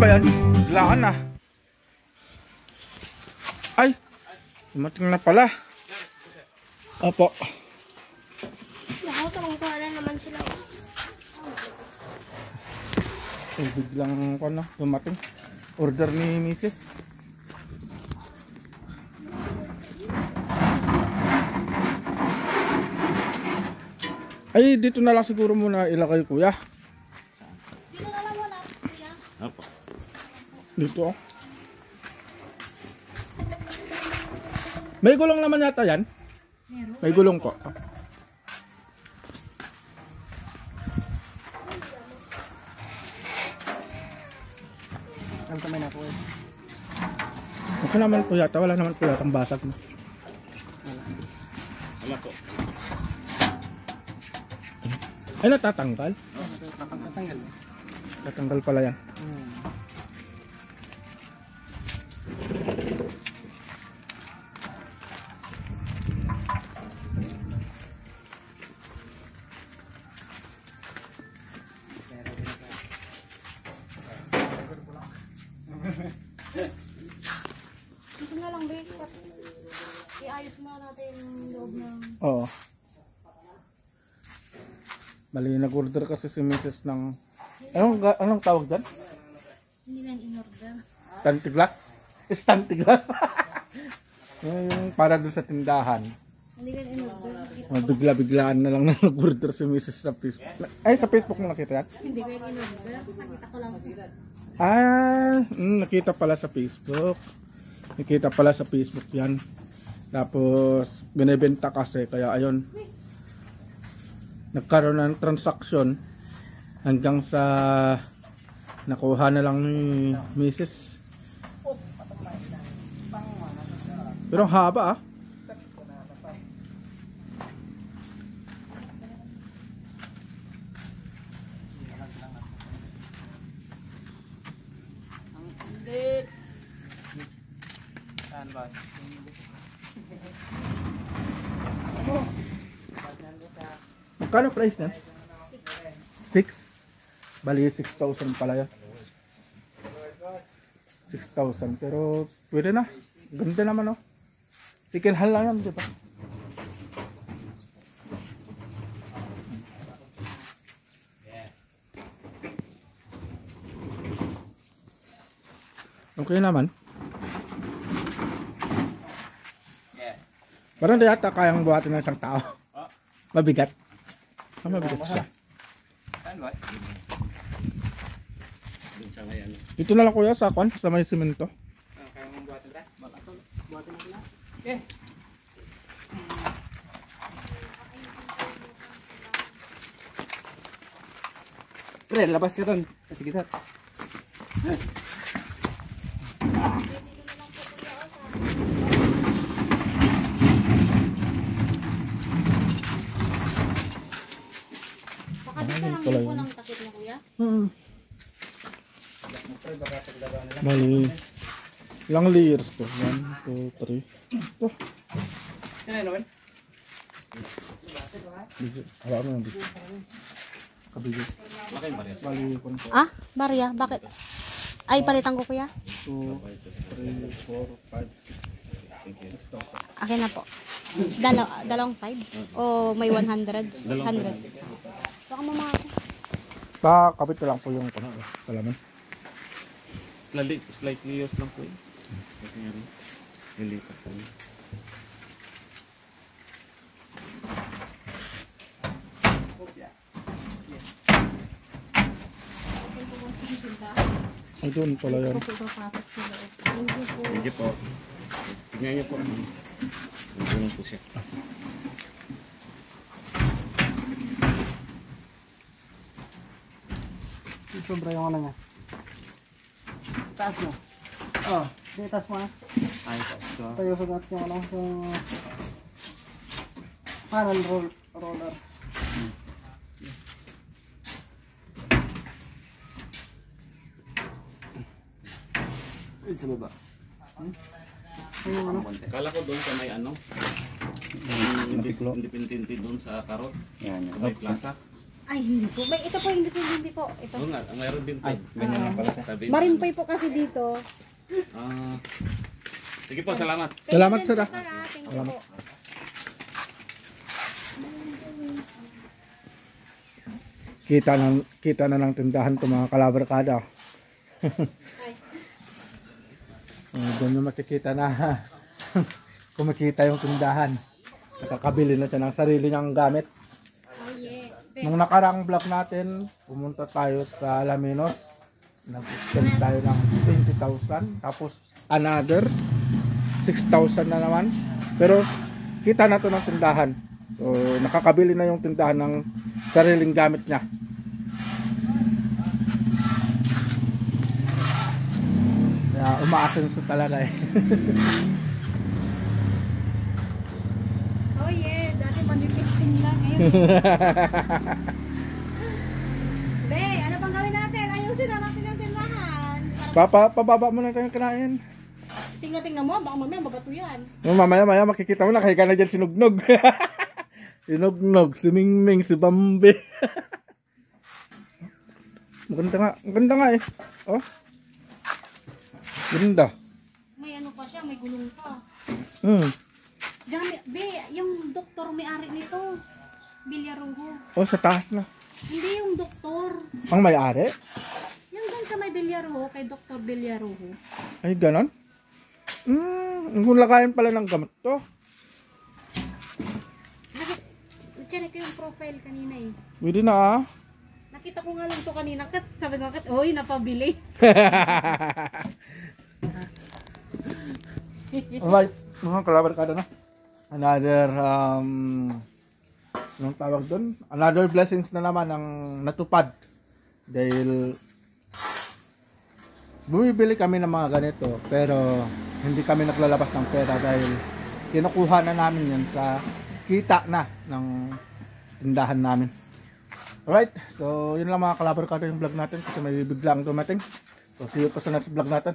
ba yan? Biglaan na. Ay! Dumating na pala. Opo. Nakakatawa na naman sila. Biglang dumating. Order ni Mrs. Ay, dito na lang siguro muna ilagay, kuya. Dito na lang muna, kuya. Opo. Dito. May gulong naman yata yan? Meron. May gulong po. Ang kamay na po eh. Okay naman po yata. Wala naman po yata ang basag. Wala po. Ay, natatanggal? Natanggal. Natanggal pala yan. Dito na lang, Rick. Iayos mo natin yung loob ng... Oo. Bali, nag-order kasi si Mrs. ng... Anong tawag dyan? Hindi na in-order. Stantiglas? Stantiglas? Yung para dun sa tindahan. Hindi ka in-order. Bigla-biglaan na lang na nag-order si Mrs. sa Facebook. Ay, sa Facebook mo nakita yan? Hindi ko in-order. Nakita ko lang. Ah, nakita pala sa Facebook. Nakita pala sa Facebook yan. Tapos, binibenta kasi. Kaya ayun. Nagkaroon ng transaction hanggang sa nakuha na lang ni Mrs. Pero ang haba ah. Saan ba? Magkano price na? 6? Bali 6,000 pala yan. 6,000 pero pwede na. Ganda naman oh. Second hand lang yan, di ba? Okay naman. Parang di yata kayang buhatin ng isang tao. Mabigat. Mabigat siya. Saan ba? Dun sa ngayon. Ito na lang kuya sa kwan, sa may simento. Kaya mong buhatin ka? Buhatin mo na. Okay. Pre, labas ka doon. Sige tat. Baka dito lang yung unang takip na, kuya. Bali. Ilang layers to? 1, 2, 3. Oh, Saan na naman? bigyo. Hawa mo ng bigyo. Kabigyo. Bakit ba rin? Bali, kung Ah, Barya, bakit? Ay, palitan ko, kuya. 2, 3, 4, 5, 6,000. Akin na po. Dalawang 5? O may 100? 100. Baka mo mga ako. Kakabit ko lang po yung salaman. Slightly used lang po yun. Kasi nga rin. Nilipat po yun. Ay, doon pala yan. Hindi po. Tingnan niyo po. Nagulong po siya. Sobra yung ano niya. Taas mo. Oh, sige taas mo ha. Ay, so. Tayo sa natin yung ano, yung panel roller. Sa baba. Yung ano? Kala ko doon sa may ano. Independente doon sa Karot. Yan. Sa may plaza. Ay, hindi po. May, ito po, hindi po. Ito. Oo nga, mayroon din po. Ganyan lang pala sabi. Marimpay po kasi dito. Sige po, salamat. Salamat, sir. Thank you po. Kita na ng tindahan to mga kalabarkada. Doon yung makikita na kumikita yung tindahan. Nakakabili na siya ng sarili niyang gamit. Oh, yeah. Nung nakaraang vlog natin, pumunta tayo sa Alaminos. Nag-spend tayo ng 20,000. Tapos another 6,000 na naman. Pero kita na to ng tindahan. So nakakabili na yung tindahan ng sariling gamit niya. Kaya umaasenso talaga eh. Oh yeah, dati manifesting lang. Ngayon. Be, ano pang gawin natin? Ayusin na natin yung tindahan. Pababa mo na tayong kinain. Tingnan mo, baka mamaya mabato yan. Mamaya makikita mo na kaya ka na dyan sinugnog. Sinugnog, si Mingming, si Bambi. Maganda nga eh. Oh. Ganda. May ano pa siya, may gulong pa. Be, yung doktor may-ari nito. Bilyaruho. Oh, sa taas na. Hindi yung doktor. Ang may-ari? Yung doon sa may Bilyaruho, kay Dr. Bilyaruho. Ay, ganon? Kung lakayan pala ng gamot to. Chinek ko yung profile kanina eh. Pwede na ah. Nakita ko nga lang to kanina. Sabi ko, oy, napabili. Alright, mga kalabarkada na. Another, anong tawag doon? Another blessings na naman ang natupad. Dahil, bumibili kami ng mga ganito, pero hindi kami naglalabas ng pera dahil kinukuha na namin yan sa kita na ng tindahan namin. Alright, so yun lang mga kalabarkada yung vlog natin kasi may biglang dumating. So see you pa sa next vlog natin.